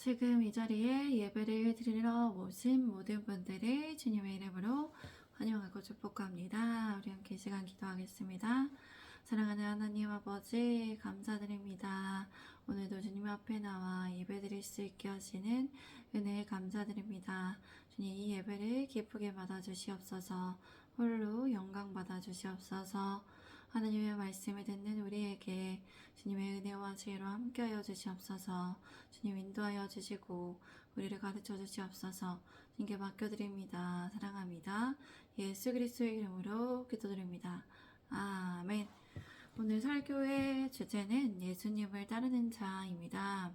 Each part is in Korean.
지금 이 자리에 예배를 드리러 오신 모든 분들을 주님의 이름으로 환영하고 축복합니다. 우리 함께 이 시간 기도하겠습니다. 사랑하는 하나님 아버지 감사드립니다. 오늘도 주님 앞에 나와 예배드릴 수 있게 하시는 은혜에 감사드립니다. 주님 이 예배를 기쁘게 받아주시옵소서. 홀로 영광 받아주시옵소서. 하나님의 말씀을 듣는 우리에게 주님의 은혜와 지혜로 함께하여 주시옵소서. 주님 인도하여 주시고 우리를 가르쳐 주시옵소서. 주님께 맡겨드립니다. 사랑합니다. 예수 그리스도의 이름으로 기도드립니다. 아멘. 오늘 설교의 주제는 예수님을 따르는 자입니다.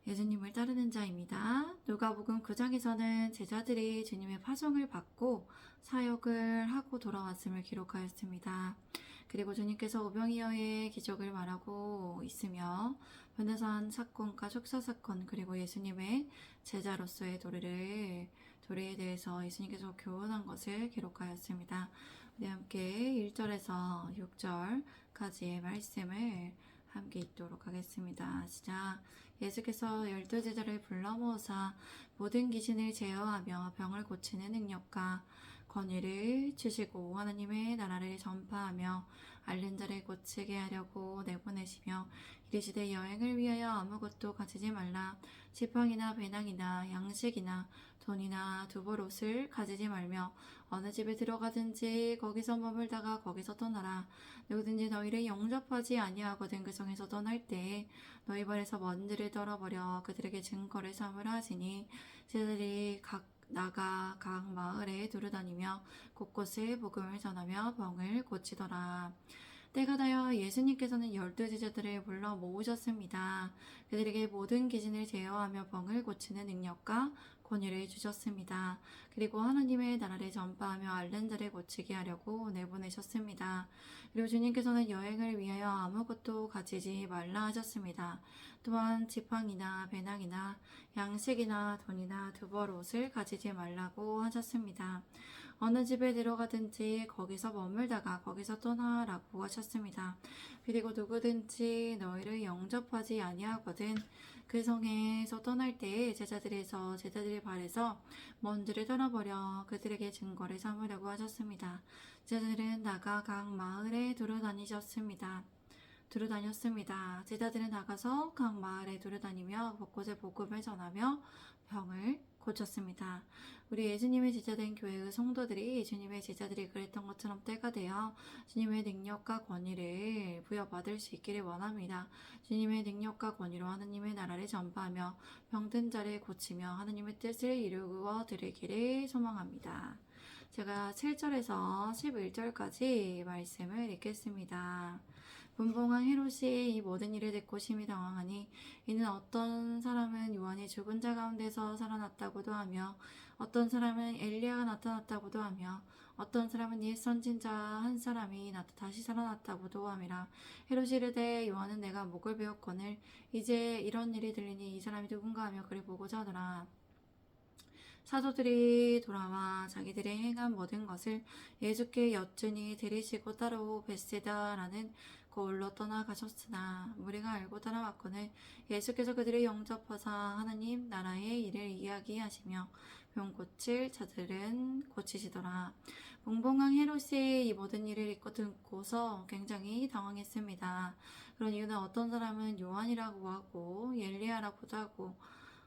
예수님을 따르는 자입니다. 누가복음 9장에서는 제자들이 주님의 파송을 받고 사역을 하고 돌아왔음을 기록하였습니다. 그리고 주님께서 오병이어의 기적을 말하고 있으며 변호산 사건과 축사 사건 그리고 예수님의 제자로서의 도리에 대해서 예수님께서 교훈한 것을 기록하였습니다. 우리 함께 1절에서 6절까지의 말씀을 함께 읽도록 하겠습니다. 시작. 예수께서 12제자를 불러 모으사 모든 귀신을 제어하며 병을 고치는 능력과 권위를 주시고 하나님의 나라를 전파하며 앓는 자를 고치게 하려고 내보내시며 이르시되 여행을 위하여 아무것도 가지지 말라. 지팡이나 배낭이나 양식이나 돈이나 두벌 옷을 가지지 말며 어느 집에 들어가든지 거기서 머물다가 거기서 떠나라. 누구든지 너희를 영접하지 아니하거든 그 성에서 떠날 때에 너희 발에서 먼지를 떨어버려 그들에게 증거를 삼으라 하시니 제자들이 나가 각 마을에 두루다니며 곳곳에 복음을 전하며 병을 고치더라. 때가 되어 예수님께서는 12제자들을 불러 모으셨습니다. 그들에게 모든 귀신을 제어하며 병을 고치는 능력과 권위를 주셨습니다. 그리고 하나님의 나라를 전파하며 앓는 자를 고치게 하려고 내보내셨습니다. 그리고 주님께서는 여행을 위하여 아무것도 가지지 말라 하셨습니다. 또한 지팡이나 배낭이나 양식이나 돈이나 두벌 옷을 가지지 말라고 하셨습니다. 어느 집에 들어가든지 거기서 머물다가 거기서 떠나라고 하셨습니다. 그리고 누구든지 너희를 영접하지 아니하거든 그 성에서 떠날 때에 제자들의 발에서 먼지를 떨어버려 그들에게 증거를 삼으려고 하셨습니다. 제자들은 나가 각 마을에 두루다녔습니다. 제자들은 나가서 각 마을에 두루다니며 곳곳에 복음을 전하며 병을 고쳤습니다. 우리 예수님의 제자된 교회의 성도들이 주님의 제자들이 그랬던 것처럼 때가 되어 주님의 능력과 권위를 부여받을 수 있기를 원합니다. 주님의 능력과 권위로 하나님의 나라를 전파하며 병든 자를 고치며 하나님의 뜻을 이루어 드리기를 소망합니다. 제가 7절에서 11절까지 말씀을 읽겠습니다. 분봉한 헤롯이 이 모든 일을 듣고 심히 당황하니 이는 어떤 사람은 요한이 죽은 자 가운데서 살아났다고도 하며 어떤 사람은 엘리야가 나타났다고도 하며 어떤 사람은 옛 선진자 한 사람이 다시 살아났다고도 함이라. 헤롯이 이르되 요한은 내가 목을 베었거늘 이제 이런 일이 들리니 이 사람이 누군가 하며 그를 보고자 하더라. 사도들이 돌아와 자기들의 행한 모든 것을 예수께 여쭈니 들으시고 따로 벳세다라는 거울로 떠나가셨으나 무리가 알고 따라왔거늘 예수께서 그들을 영접하사 하나님 나라의 일을 이야기하시며 병 고칠 자들은 고치시더라. 붕붕한 헤롯이 이 모든 일을 읽고 듣고서 굉장히 당황했습니다. 그런 이유는 어떤 사람은 요한이라고 하고 엘리야라고도 하고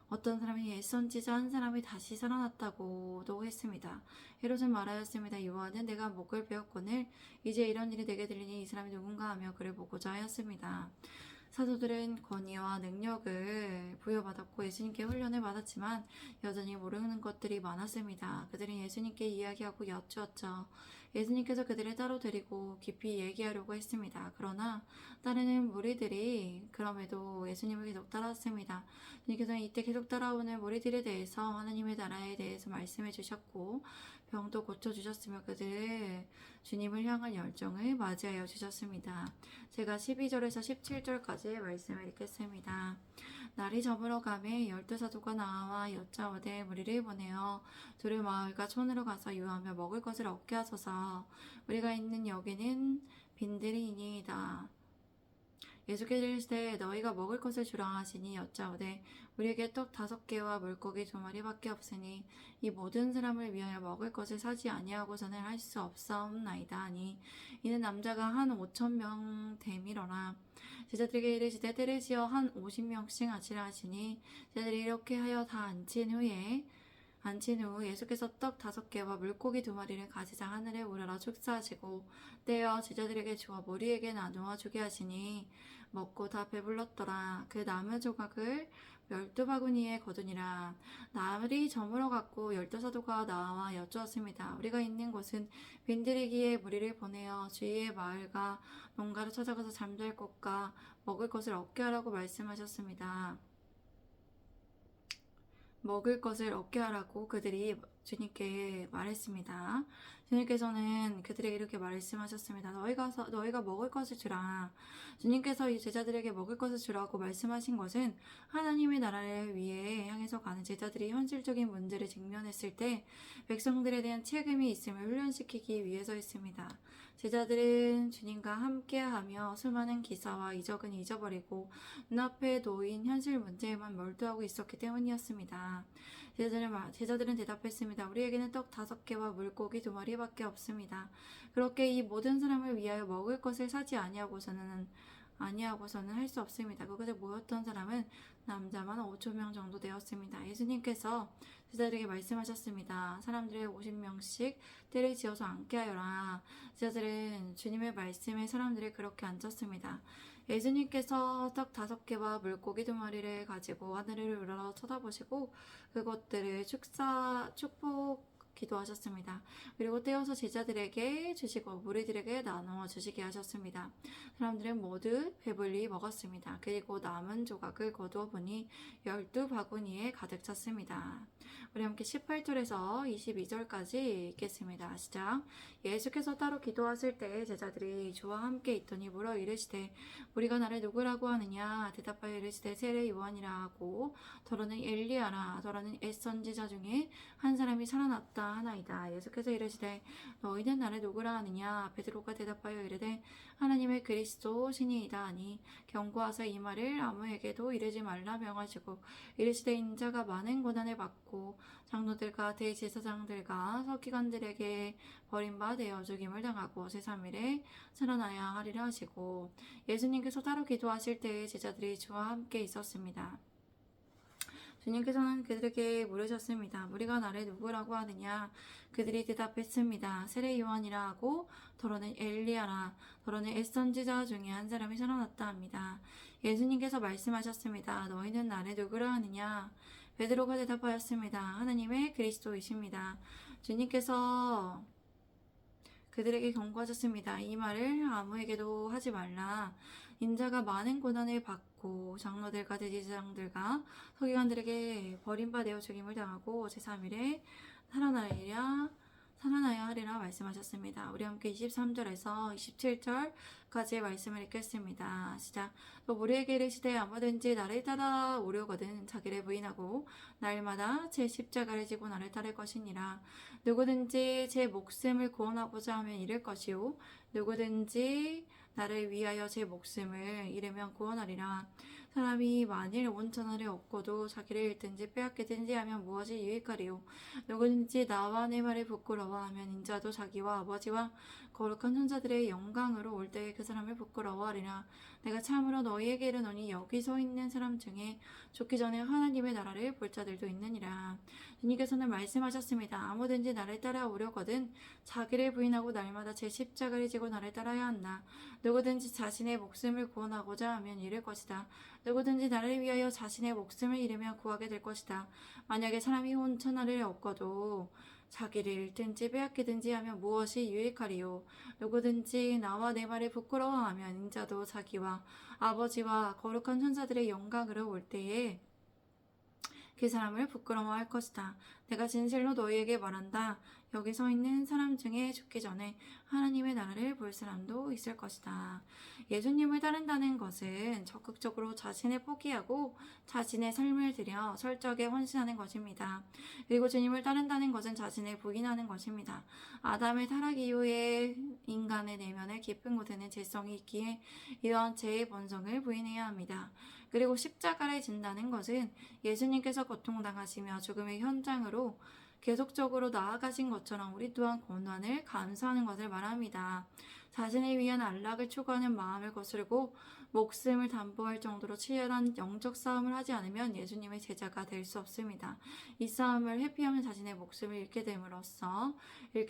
어떤 사람이 옛 선지자 한 사람이 다시 살아났다고도 했습니다. 헤롯은 말하였습니다. 요한은 내가 목을 베었거늘 이제 이런 일이 내게 들리니 이 사람이 누군가 하며 그를 보고자 하였습니다. 사도들은 권위와 능력을 부여받았고 예수님께 훈련을 받았지만 여전히 모르는 것들이 많았습니다. 그들은 예수님께 이야기하고 여쭈었죠. 예수님께서 그들을 따로 데리고 깊이 얘기하려고 했습니다. 그러나 따르는 무리들이 그럼에도 예수님을 계속 따라왔습니다. 주님께서는 이때 계속 따라오는 무리들에 대해서 하나님의 나라에 대해서 말씀해 주셨고 병도 고쳐주셨으며 그들을 주님을 향한 열정을 맞이하여 주셨습니다. 제가 12절에서 17절까지 말씀을 읽겠습니다. 날이 저물어 가매 12사도가 나와 여짜오되 무리를 보내어 두루 마을과 촌으로 가서 유하며 먹을 것을 얻게 하소서. 우리가 있는 여기는 빈들이니이다. 예수께서 이르시되 너희가 먹을 것을 주라 하시니 여짜오되 우리에게 떡 5개와 물고기 2마리밖에 없으니 이 모든 사람을 위하여 먹을 것을 사지 아니하고서는 할 수 없사옵나이다 하니 이는 남자가 한 5,000명 됨이로라. 제자들에게 이르시되 때를 지어 한 50명씩 앉히라 하시니 제자들이 이렇게 하여 다 앉힌 후 예수께서 떡 5개와 물고기 2마리를 가지사 하늘에 우러러 축사하시고 떼어 제자들에게 주어 무리에게 나누어 주게 하시니 먹고 다 배불렀더라. 그 남은 조각을 12바구니에 거두니라. 날이 저물어갔고 12사도가 나와 여쭈었습니다. 우리가 있는 곳은 빈들이기에 무리를 보내어 주위의 마을과 농가를 찾아가서 잠잘 곳과 먹을 것을 얻게 하라고 말씀하셨습니다. 먹을 것을 얻게 하라고 그들이 주님께 말했습니다. 주님께서는 그들에게 이렇게 말씀하셨습니다. 너희가 먹을 것을 주라. 주님께서 이 제자들에게 먹을 것을 주라고 말씀하신 것은 하나님의 나라를 위해 향해서 가는 제자들이 현실적인 문제를 직면했을 때 백성들에 대한 책임이 있음을 훈련시키기 위해서였습니다. 제자들은 주님과 함께하며 수많은 기사와 이적은 잊어버리고 눈앞에 놓인 현실 문제에만 몰두하고 있었기 때문이었습니다. 제자들은 대답했습니다. 우리에게는 떡 5개와 물고기 2마리밖에 없습니다. 그렇게 이 모든 사람을 위하여 먹을 것을 사지 아니하고서는 할 수 없습니다. 그곳에 모였던 사람은 남자만 5,000명 정도 되었습니다. 예수님께서 제자들에게 말씀하셨습니다. 사람들의 50명씩 때를 지어서 앉게 하여라. 제자들은 주님의 말씀에 사람들이 그렇게 앉았습니다. 예수님께서 떡 5개와 물고기 2마리를 가지고 하늘을 우러러 쳐다보시고 그것들을 축복 기도하셨습니다. 그리고 떼어서 제자들에게 주시고 무리들에게 나누어 주시게 하셨습니다. 사람들은 모두 배불리 먹었습니다. 그리고 남은 조각을 거두어 보니 12바구니에 가득 찼습니다. 우리 함께 18절에서 22절까지 읽겠습니다. 시작. 예수께서 따로 기도하실 때 제자들이 주와 함께 있더니 물어 이르시되 우리가 나를 누구라고 하느냐? 대답하여 이르시되 세례 요한이라 하고 더러는 엘리야라 더러는 옛 선지자 중에 한 사람이 살아났다 하나이다. 예수께서 이르시되 너희는 나를 누구라 하느냐? 베드로가 대답하여 이르되 하나님의 그리스도 신이이다 하니 경고하사 이 말을 아무에게도 이르지 말라 명하시고 이르시되 인자가 많은 고난을 받고 장로들과 대제사장들과 서기관들에게 버림받아 되어 죽임을 당하고 제3일에 살아나야 하리라 하시고 예수님께서 따로 기도하실 때에 제자들이 주와 함께 있었습니다. 주님께서는 그들에게 물으셨습니다. 우리가 나를 누구라고 하느냐? 그들이 대답했습니다. 세례 요한이라 하고 더러는 엘리야라 더러는 옛 선지자 중에 한 사람이 살아났다 합니다. 예수님께서 말씀하셨습니다. 너희는 나를 누구라 하느냐? 베드로가 대답하였습니다. 하나님의 그리스도이십니다. 주님께서 그들에게 경고하셨습니다. 이 말을 아무에게도 하지 말라. 인자가 많은 고난을 받고 장로들과 대제사장들과 서기관들에게 버림받아 죽임을 당하고 제3일에 살아나야 하리라 말씀하셨습니다. 우리 함께 23절에서 27절까지의 말씀을 읽겠습니다. 시작. 또 우리에게 이르시되 아무든지 나를 따라오려거든 자기를 부인하고 날마다 제 십자가를 지고 나를 따를 것이니라. 누구든지 제 목숨을 구원하고자 하면 잃을 것이요 누구든지 나를 위하여 제 목숨을 잃으면 구원하리라. 사람이 만일 온천하를 얻고도 자기를 잃든지 빼앗기든지 하면 무엇이 유익하리요? 누구든지 나와 내 말을 부끄러워하면 인자도 자기와 아버지와 거룩한 천사들의 영광으로 올 때에 그 사람을 부끄러워하리라. 내가 참으로 너희에게 이르노니 여기 서 있는 사람 중에 죽기 전에 하나님의 나라를 볼 자들도 있느니라. 주님께서는 말씀하셨습니다. 아무든지 나를 따라오려거든 자기를 부인하고 날마다 제 십자가를 지고 나를 따라야 한다. 누구든지 자신의 목숨을 구원하고자 하면 잃을 것이다. 누구든지 나를 위하여 자신의 목숨을 잃으면 구하게 될 것이다. 만약에 사람이 온천하를 얻고도 자기를 잃든지 빼앗기든지 하면 무엇이 유익하리요? 누구든지 나와 내 말을 부끄러워하면 인자도 자기와 아버지와 거룩한 천사들의 영광으로 올 때에 그 사람을 부끄러워할 것이다. 내가 진실로 너희에게 말한다. 여기 서 있는 사람 중에 죽기 전에 하나님의 나라를 볼 사람도 있을 것이다. 예수님을 따른다는 것은 적극적으로 자신을 포기하고 자신의 삶을 들여 철저하게 헌신하는 것입니다. 그리고 주님을 따른다는 것은 자신을 부인하는 것입니다. 아담의 타락 이후에 인간의 내면에 깊은 곳에는 죄성이 있기에 이러한 죄의 본성을 부인해야 합니다. 그리고 십자가를 진다는 것은 예수님께서 고통당하시며 죽음의 현장으로 계속적으로 나아가신 것처럼 우리 또한 고난을 감수하는 것을 말합니다. 자신을 위한 안락을 추구하는 마음을 거스르고 목숨을 담보할 정도로 치열한 영적 싸움을 하지 않으면 예수님의 제자가 될 수 없습니다. 이 싸움을 회피하면 자신의 목숨을 잃게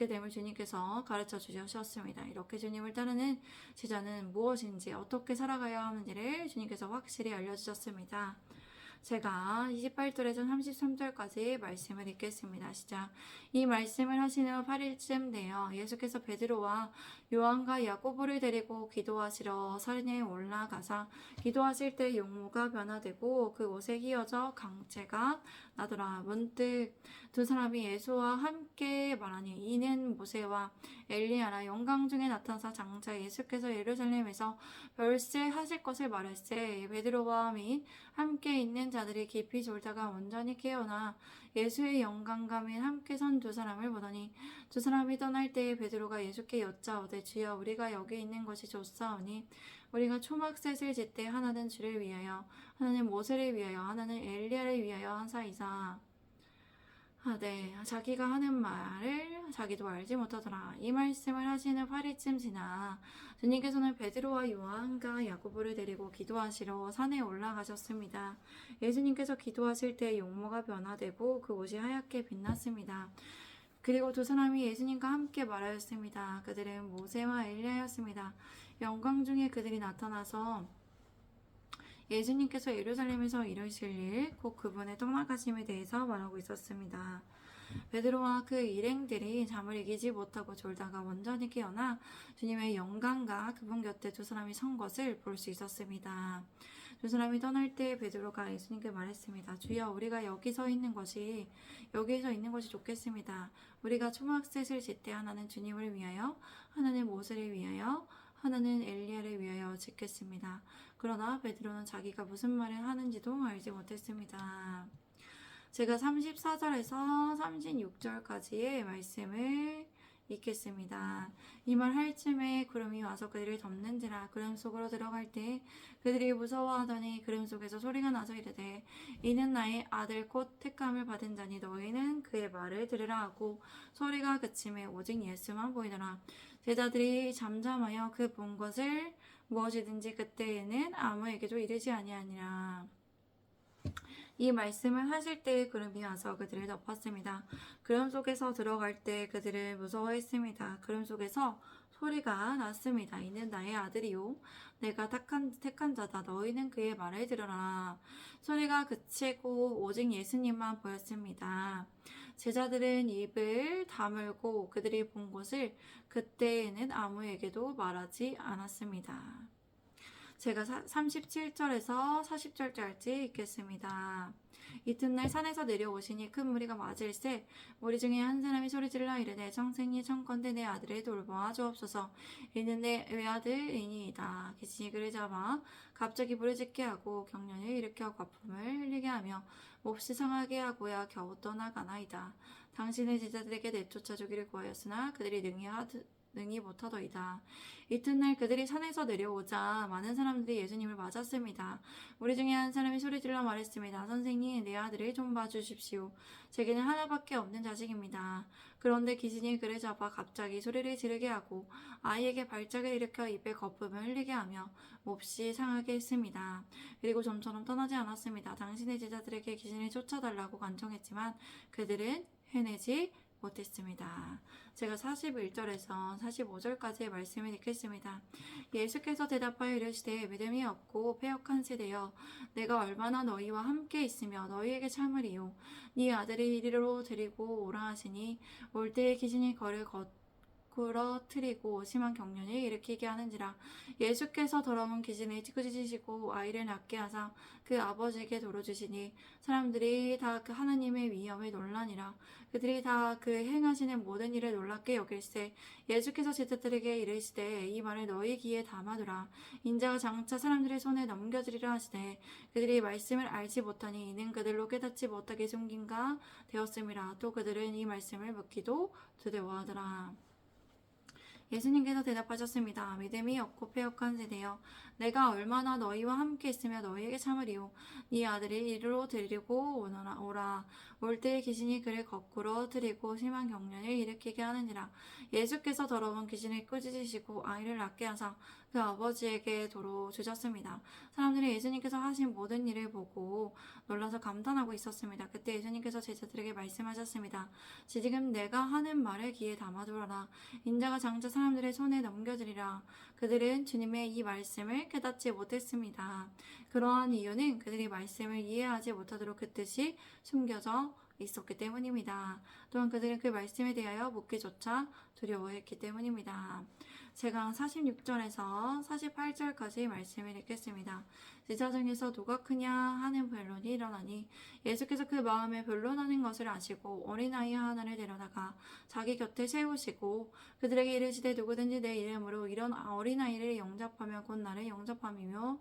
됨을 주님께서 가르쳐 주셨습니다. 이렇게 주님을 따르는 제자는 무엇인지 어떻게 살아가야 하는지를 주님께서 확실히 알려주셨습니다. 제가 28절에서 33절까지 말씀을 읽겠습니다. 시작. 이 말씀을 하신 후 8일쯤 되어 예수께서 베드로와 요한과 야고보를 데리고 기도하시러 산에 올라가사 기도하실 때 용모가 변화되고 그 옷에 휘어져 강체가 나더라. 문득 두 사람이 예수와 함께 말하니 이는 모세와 엘리야라. 영광 중에 나타나사 장차 예수께서 예루살렘에서 별세 하실 것을 말할세. 베드로와 및 함께 있는 자들이 깊이 졸다가 온전히 깨어나 예수의 영광과 및 함께 선 두 사람을 보더니 두 사람이 떠날 때에 베드로가 예수께 여짜오되 주여 우리가 여기 있는 것이 좋사오니 우리가 초막셋을 짓되 하나는 주를 위하여 하나는 모세를 위하여 하나는 엘리야를 위하여 하사이사. 네. 자기가 하는 말을 자기도 알지 못하더라. 이 말씀을 하시는 8일쯤 지나 주님께서는 베드로와 요한과 야고보를 데리고 기도하시러 산에 올라가셨습니다. 예수님께서 기도하실 때 용모가 변화되고 그 옷이 하얗게 빛났습니다. 그리고 두 사람이 예수님과 함께 말하였습니다. 그들은 모세와 엘리야였습니다. 영광 중에 그들이 나타나서 예수님께서 예루살렘에서 이루실 일, 곧 그분의 떠나가심에 대해서 말하고 있었습니다. 베드로와 그 일행들이 잠을 이기지 못하고 졸다가 온전히 깨어나 주님의 영광과 그분 곁에 두 사람이 선 것을 볼 수 있었습니다. 두 사람이 떠날 때 베드로가 예수님께 말했습니다. 주여 우리가 여기서 있는 것이 좋겠습니다. 우리가 초막셋을 짓되 하나는 주님을 위하여 하나는 모세를 위하여 하나는 엘리야를 위하여 짓겠습니다. 그러나 베드로는 자기가 무슨 말을 하는지도 알지 못했습니다. 제가 34절에서 36절까지의 말씀을 읽겠습니다. 이 말 할 쯤에 구름이 와서 그들을 덮는지라. 구름 속으로 들어갈 때 그들이 무서워하더니 구름 속에서 소리가 나서 이르되 이는 나의 아들 곧 택감을 받은 자니 너희는 그의 말을 들으라 하고 소리가 그침에 오직 예수만 보이더라. 제자들이 잠잠하여 그 본 것을 무엇이든지 그때에는 아무에게도 이르지 아니하니라. 이 말씀을 하실 때에 구름이 와서 그들을 덮었습니다. 구름 속에서 들어갈 때 그들을 무서워했습니다. 구름 속에서 소리가 났습니다. 이는 나의 아들이요 내가 택한 자다. 너희는 그의 말을 들으라. 소리가 그치고 오직 예수님만 보였습니다. 제자들은 입을 다물고 그들이 본 것을 그때에는 아무에게도 말하지 않았습니다. 제가 37절에서 40절까지 읽겠습니다. 이튿날 산에서 내려오시니 큰 무리가 맞을세 무리 중에 한 사람이 소리질러 이르되 청생이 청컨대 내 아들을 돌보아 주옵소서. 이는 내 외아들이니이다. 귀신이 그를 잡아 갑자기 부르짖게 하고 경련을 일으켜 거품을 흘리게 하며 몹시 상하게 하고야 겨우 떠나가나이다. 당신의 제자들에게 내쫓아 주기를 구하였으나 그들이 능히 못하더이다. 이튿날 그들이 산에서 내려오자 많은 사람들이 예수님을 맞았습니다. 우리 중에 한 사람이 소리질러 말했습니다. 선생님, 내 아들을 좀 봐주십시오. 제게는 하나밖에 없는 자식입니다. 그런데 귀신이 그를 잡아 갑자기 소리를 지르게 하고 아이에게 발작을 일으켜 입에 거품을 흘리게 하며 몹시 상하게 했습니다. 그리고 좀처럼 떠나지 않았습니다. 당신의 제자들에게 귀신을 쫓아달라고 간청했지만 그들은 해내지 못했습니다. 제가 41절에서 45절까지의 말씀을 읽겠습니다. 예수께서 대답하여 이르시되 믿음이 없고 패역한 세대여 내가 얼마나 너희와 함께 있으며 너희에게 참으리요. 네 아들을 이리로 데리고 오라 하시니 올 때에 귀신이 거를 부러뜨리고 심한 경련을 일으키게 하는지라. 예수께서 더러운 귀신을 꾸짖으시고 아이를 낫게 하사 그 아버지에게 돌어주시니 사람들이 다 그 하나님의 위엄을 놀라니라. 그들이 다 그 행하시는 모든 일을 놀랍게 여길세 예수께서 제자들에게 이르시되 이 말을 너희 귀에 담아두라. 인자가 장차 사람들의 손에 넘겨지리라 하시되 그들이 말씀을 알지 못하니 이는 그들로 깨닫지 못하게 숨긴가 되었음이라. 또 그들은 이 말씀을 묻기도 두려워하더라. 예수님께서 대답하셨습니다. 믿음이 없고 패역한 세대여, 내가 얼마나 너희와 함께 있으며 너희에게 참으리요. 네 아들이 이리로 데리고 오라. 올 때에 귀신이 그를 거꾸로 들이고 심한 경련을 일으키게 하느니라. 예수께서 더러운 귀신을 꾸짖으시고 아이를 낳게 하사 그 아버지에게 도로 주셨습니다. 사람들이 예수님께서 하신 모든 일을 보고 놀라서 감탄하고 있었습니다. 그때 예수님께서 제자들에게 말씀하셨습니다. 지금 내가 하는 말을 귀에 담아두어라. 인자가 장차 사람들의 손에 넘겨지리라. 그들은 주님의 이 말씀을 깨닫지 못했습니다. 그러한 이유는 그들이 말씀을 이해하지 못하도록 그 뜻이 숨겨져 있었기 때문입니다. 또한 그들은 그 말씀에 대하여 묻기조차 두려워했기 때문입니다. 제가 46절에서 48절까지 말씀을 읽겠습니다. 제자 중에서 누가 크냐 하는 변론이 일어나니 예수께서 그 마음에 변론하는 것을 아시고 어린아이 하나를 데려다가 자기 곁에 세우시고 그들에게 이르시되 누구든지 내 이름으로 이런 어린아이를 영접하면 곧 나를 영접함이며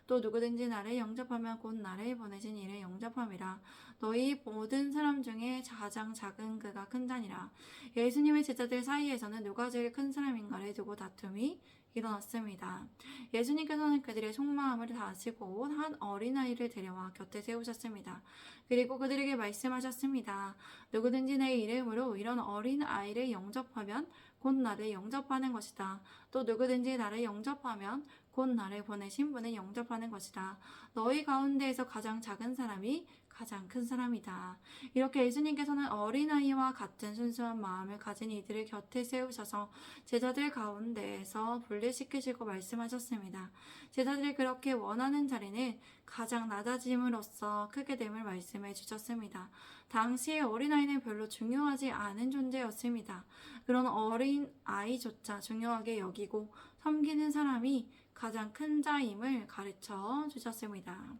또 누구든지 나를 영접하면 곧 나를 보내신 이를 영접함이라. 너희 모든 사람 중에 가장 작은 그가 큰 자니라. 예수님의 제자들 사이에서는 누가 제일 큰 사람인가를 두고 다툼이 일어났습니다. 예수님께서는 그들의 속마음을 다 아시고 한 어린아이를 데려와 곁에 세우셨습니다. 그리고 그들에게 말씀하셨습니다. 누구든지 내 이름으로 이런 어린아이를 영접하면 곧 나를 영접하는 것이다. 또 누구든지 나를 영접하면 곧 나를 보내신 분을 영접하는 것이다. 너희 가운데에서 가장 작은 사람이 가장 큰 사람이다. 이렇게 예수님께서는 어린아이와 같은 순수한 마음을 가진 이들을 곁에 세우셔서 제자들 가운데에서 분리시키시고 말씀하셨습니다. 제자들이 그렇게 원하는 자리는 가장 낮아짐으로써 크게 됨을 말씀해 주셨습니다. 당시의 어린아이는 별로 중요하지 않은 존재였습니다. 그런 어린아이조차 중요하게 여기고 섬기는 사람이 가장 큰 자임을 가르쳐 주셨습니다.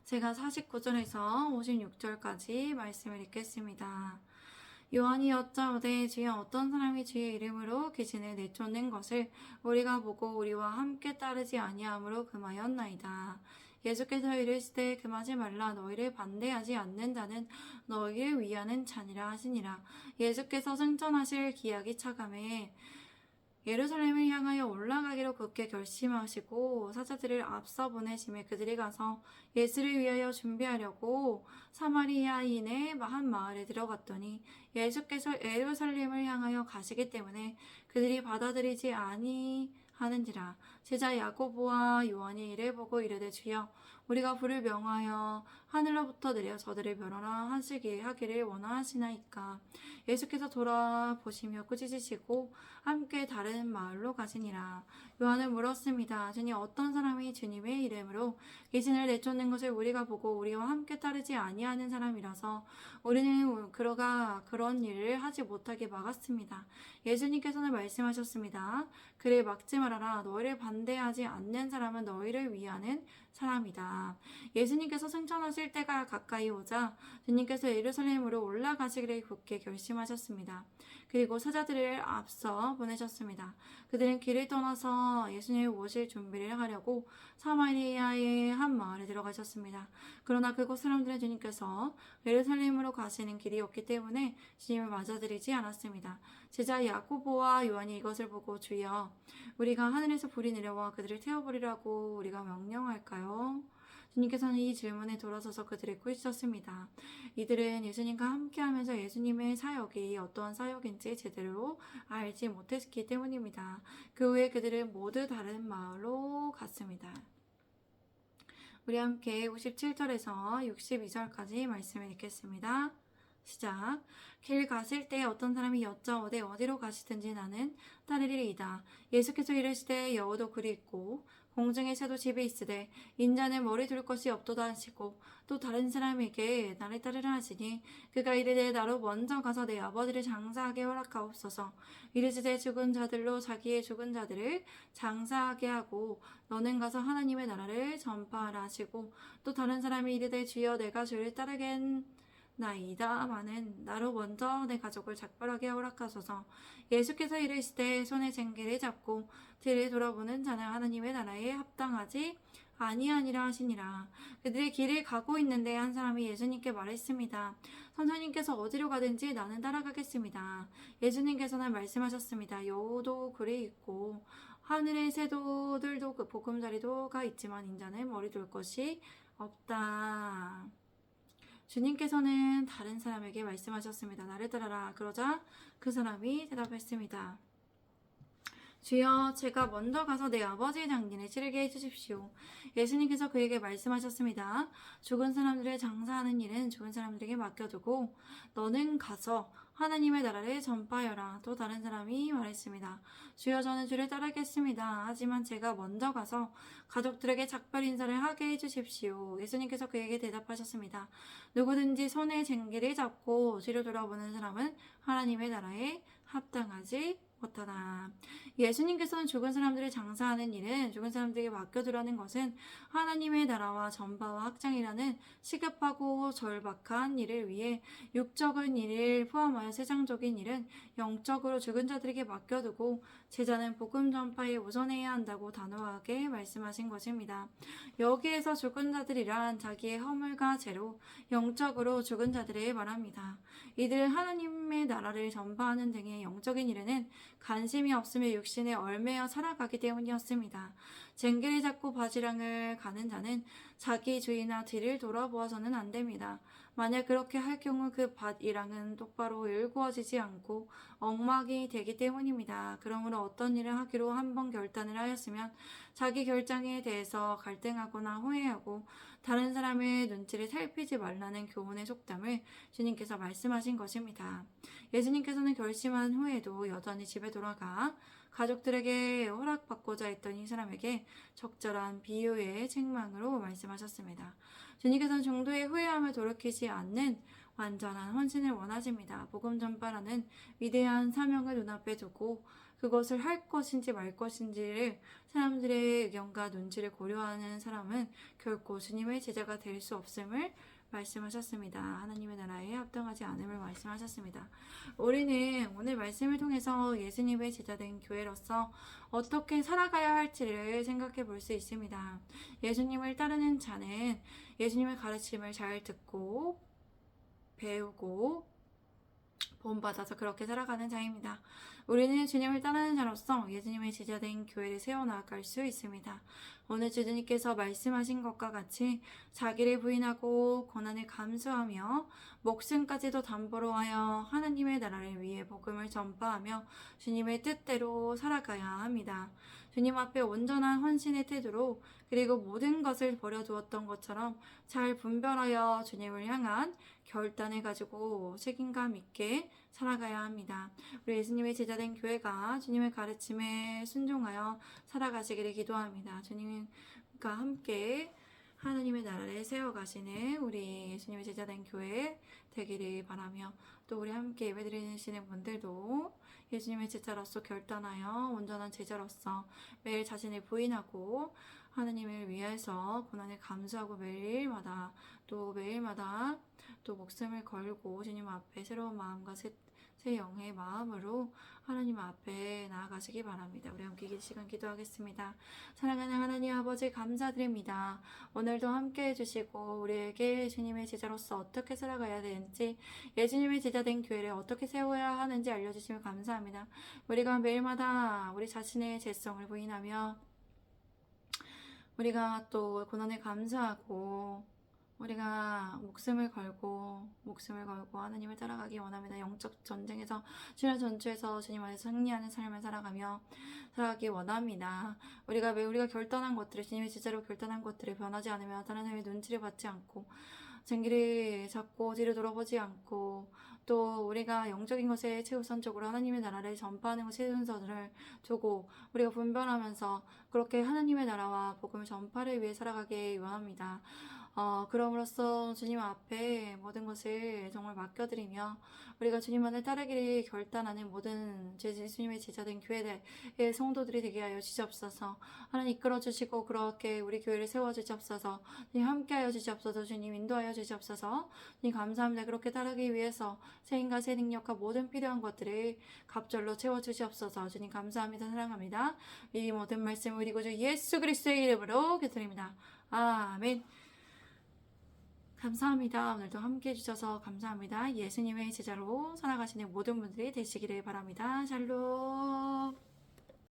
제가 49절에서 56절까지 말씀을 읽겠습니다. 요한이 여짜오되 주여 어떤 사람이 주의 이름으로 귀신을 내쫓는 것을 우리가 보고 우리와 함께 따르지 아니함으로 금하였나이다. 예수께서 이르시되 금하지 말라. 너희를 반대하지 않는 자는 너희를 위하는 자니라 하시니라. 예수께서 승천하실 기약이 차감해 예루살렘을 향하여 올라가기로 굳게 결심하시고 사자들을 앞서 보내심에 그들이 가서 예수를 위하여 준비하려고 사마리아인의 한 마을에 들어갔더니 예수께서 예루살렘을 향하여 가시기 때문에 그들이 받아들이지 아니하는지라. 제자 야고보와 요한이 이를 보고 이르되 주여 우리가 불을 명하여 하늘로부터 내려 저들을 멸하라 하기를 원하시나이까. 예수께서 돌아보시며 꾸짖으시고 함께 다른 마을로 가시니라. 요한은 물었습니다. 주님 어떤 사람이 주님의 이름으로 귀신을 내쫓는 것을 우리가 보고 우리와 함께 따르지 아니하는 사람이라서 우리는 그가 그런 일을 하지 못하게 막았습니다. 예수님께서는 말씀하셨습니다. 그를 막지 말아라. 너희를 반대하지 않는 사람은 너희를 위하는 사람이다. 예수님께서 승천하실 때가 가까이 오자 주님께서 예루살렘으로 올라가시기를 굳게 결심하셨습니다. 그리고 사자들을 앞서 보내셨습니다. 그들은 길을 떠나서 예수님을 모실 준비를 하려고 사마리아의 한 마을에 들어가셨습니다. 그러나 그곳 사람들은 주님께서 예루살렘으로 가시는 길이었기 때문에 주님을 맞아들이지 않았습니다. 제자 야고보와 요한이 이것을 보고 주여 우리가 하늘에서 불이 내려와 그들을 태워버리라고 우리가 명령할까요? 주님께서는 이 질문에 돌아서서 그들을 꾸짖으셨습니다. 이들은 예수님과 함께하면서 예수님의 사역이 어떠한 사역인지 제대로 알지 못했기 때문입니다. 그 후에 그들은 모두 다른 마을로 갔습니다. 우리 함께 57절에서 62절까지 말씀을 읽겠습니다. 시작. 길 가실 때 어떤 사람이 여짜오되 어디로 가시든지 나는 따르리이다. 예수께서 이르시되 여우도 굴이 있고 공중의 새도 집에 있으되 인자는 머리 둘 것이 없도다 하시고 또 다른 사람에게 나를 따르라 하시니 그가 이르되 나로 먼저 가서 내 아버지를 장사하게 허락하옵소서. 이르시되 죽은 자들로 자기의 죽은 자들을 장사하게 하고 너는 가서 하나님의 나라를 전파하라 하시고 또 다른 사람이 이르되 주여 내가 주를 따르겠나이다마는 나로 먼저 내 가족을 작별하게 허락하소서. 예수께서 이르시되 손에 쟁기를 잡고 뒤를 돌아보는 자는 하나님의 나라에 합당하지 아니하니라 하시니라. 그들의 길을 가고 있는데 한 사람이 예수님께 말했습니다. 선생님께서 어디로 가든지 나는 따라가겠습니다. 예수님께서는 말씀하셨습니다. 여우도 굴에 있고 하늘의 새도들도 그 보금자리도가 있지만 인자는 머리 둘 것이 없다. 주님께서는 다른 사람에게 말씀하셨습니다. 나를 따라라. 그러자 그 사람이 대답했습니다. 주여, 제가 먼저 가서 내 아버지의 장례를 치르게 해주십시오. 예수님께서 그에게 말씀하셨습니다. 죽은 사람들을 장사하는 일은 죽은 사람들에게 맡겨두고 너는 가서 하나님의 나라를 전파하여라. 또 다른 사람이 말했습니다. 주여, 저는 주를 따르겠습니다. 하지만 제가 먼저 가서 가족들에게 작별 인사를 하게 해주십시오. 예수님께서 그에게 대답하셨습니다. 누구든지 손에 쟁기를 잡고 뒤로 돌아보는 사람은 하나님의 나라에 합당하지 못하다. 예수님께서는 죽은 사람들을 장사하는 일은 죽은 사람들에게 맡겨두라는 것은 하나님의 나라와 전파와 확장이라는 시급하고 절박한 일을 위해 육적인 일을 포함하여 세상적인 일은 영적으로 죽은 자들에게 맡겨두고 제자는 복음 전파에 우선해야 한다고 단호하게 말씀하신 것입니다. 여기에서 죽은 자들이란 자기의 허물과 죄로 영적으로 죽은 자들을 말합니다. 이들은 하나님의 나라를 전파하는 등의 영적인 일에는 관심이 없으며 육신에 얽매여 살아가기 때문이었습니다. 쟁기를 잡고 바지랑을 가는 자는 자기 주위나 뒤를 돌아보아서는 안 됩니다. 만약 그렇게 할 경우 그 밭이랑은 똑바로 일구어지지 않고 엉망이 되기 때문입니다. 그러므로 어떤 일을 하기로 한번 결단을 하였으면 자기 결정에 대해서 갈등하거나 후회하고 다른 사람의 눈치를 살피지 말라는 교훈의 속담을 주님께서 말씀하신 것입니다. 예수님께서는 결심한 후에도 여전히 집에 돌아가 가족들에게 허락받고자 했던 이 사람에게 적절한 비유의 책망으로 말씀하셨습니다. 주님께서는 중도의 후회함을 돌이키지 않는 완전한 헌신을 원하십니다. 복음 전파라는 위대한 사명을 눈앞에 두고 그것을 할 것인지 말 것인지를 사람들의 의견과 눈치를 고려하는 사람은 결코 주님의 제자가 될 수 없음을 말씀하셨습니다. 하나님의 나라에 합당하지 않음을 말씀하셨습니다. 우리는 오늘 말씀을 통해서 예수님의 제자된 교회로서 어떻게 살아가야 할지를 생각해 볼 수 있습니다. 예수님을 따르는 자는 예수님의 가르침을 잘 듣고 배우고 본받아서 그렇게 살아가는 자입니다. 우리는 주님을 따르는 자로서 예수님의 제자된 교회를 세워나갈 수 있습니다. 오늘 주님께서 말씀하신 것과 같이 자기를 부인하고 고난을 감수하며 목숨까지도 담보로 하여 하나님의 나라를 위해 복음을 전파하며 주님의 뜻대로 살아가야 합니다. 주님 앞에 온전한 헌신의 태도로 그리고 모든 것을 버려두었던 것처럼 잘 분별하여 주님을 향한 결단을 가지고 책임감 있게 살아가야 합니다. 우리 예수님의 제자된 교회가 주님의 가르침에 순종하여 살아가시기를 기도합니다. 주님과 함께 하나님의 나라를 세워가시는 우리 예수님의 제자된 교회 되기를 바라며 또 우리 함께 예배드리시는 분들도 예수님의 제자로서 결단하여 온전한 제자로서 매일 자신을 부인하고 하나님을 위해서 고난을 감수하고 매일마다 또 목숨을 걸고 주님 앞에 새로운 마음과 새 영의 마음으로 하나님 앞에 나아가시기 바랍니다. 우리 함께 이 시간 기도하겠습니다. 사랑하는 하나님 아버지 감사드립니다. 오늘도 함께 해주시고 우리에게 주님의 제자로서 어떻게 살아가야 되는지 예수님의 제자된 교회를 어떻게 세워야 하는지 알려주시면 감사합니다. 우리가 매일마다 우리 자신의 죄성을 부인하며 우리가 또 고난을 감사하고 우리가 목숨을 걸고 하나님을 따라가기 원합니다. 영적 전쟁에서 주님 전투에서 주님 안에서 승리하는 삶을 살아가기 원합니다. 우리가 결단한 것들을 주님의 제자로 결단한 것들을 변하지 않으며 다른 사람의 눈치를 받지 않고 쟁기를 잡고 뒤를 돌아보지 않고 또 우리가 영적인 것에 최우선적으로 하나님의 나라를 전파하는 것에 최우선을 두고 우리가 분별하면서 그렇게 하나님의 나라와 복음의 전파를 위해 살아가기 원합니다. 그럼으로써 주님 앞에 모든 것을 정말 맡겨드리며 우리가 주님만을 따르기를 결단하는 모든 주님의 제자된 교회의 성도들이 되게 하여 주시옵소서. 하나님 이끌어 주시고 그렇게 우리 교회를 세워 주시옵소서. 주님 함께하여 주시옵소서. 주님 인도하여 주시옵소서. 주님 감사합니다. 그렇게 따르기 위해서 새 힘과 새 능력과 모든 필요한 것들을 갑절로 채워 주시옵소서. 주님 감사합니다. 사랑합니다. 이 모든 말씀 우리 구주 예수 그리스도의 이름으로 기도드립니다. 아멘. 감사합니다. 오늘도 함께 해주셔서 감사합니다. 예수님의 제자로 살아가시는 모든 분들이 되시기를 바랍니다. 샬롬.